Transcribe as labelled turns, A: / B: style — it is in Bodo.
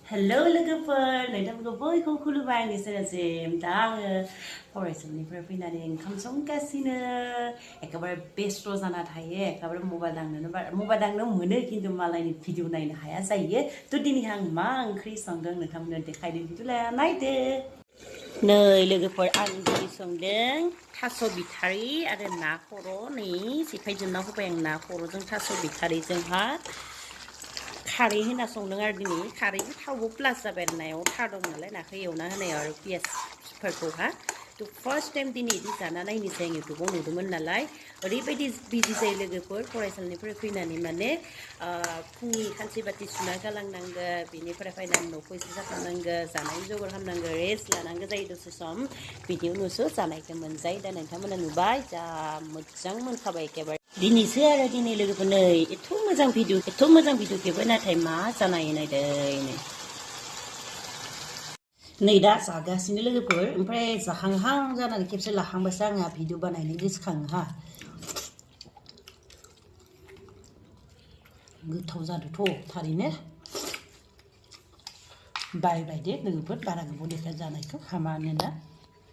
A: Hello लोगोफोर नोंथांमोनखौ बयखौ खुलुमबाय आंनि सेरासिम दा आङो फरायसालिनिफ्राय फैनानै ओंखाम संगासिनो एखेबारे बेस्थ' जाना थायो एखेबारे मबाइल दांनो मोनो खिन्थु मालायनि भिडिअ नायनो हाया जायो थ' दिनै आं मा ओंख्रि संदों नोंथांमोननो देखायदों बिदिब्ला नायदो नै लोगोफोर आं दिनै संदों थास' बिथारि आरो ना खर' नै जेखाइजों ना होबाय आं ना खर'जों थास' बिथारिजोंहा खारै होना संदों आरो दिनै खारैबो थावबो प्लास जाबाय आरो नायाव थाव दं नालाय नाखौ एवना होनायाव आरो पियासफोरखौहा थ' फार्स्ट टाइम दिनै बिदि जाना नायनोसै आं इउटुबाव नुदोंमोन नालाय ओरैबायदि बिजि जायो लोगोफोर फरायसालिनिफ्राय फैनानै माने फुंनि खानसि बाथि सुना गालांनांगौ बिनिफ्राय फैनानै न'खौ एसे जाखांनांगौ जानायनि जगार खालामनांगौ रेस्ट लानांगौ जायो दसे सम बिनि उनावसो जानायखौ मोनजायो दा नोंथांमोना नुबाय जा मोजां मोनखाबाय एखेबारे दिनैसो आरो दिनै लोगोफोर नै एथ' मोजां भिडिअ खेबबाय नाथाय मा जानाय नायदो नै दा जागासिनो लोगोफोर ओमफ्राय जाहांहां जानानै खेबसे लाखांबासो आंहा भिडिअ बानायनो गोसोखाङो हा गोथाव जादोंथ' थारैनो बायदे लोगोफोर बारा गोबाव लेखा जानायखौ हामानो दा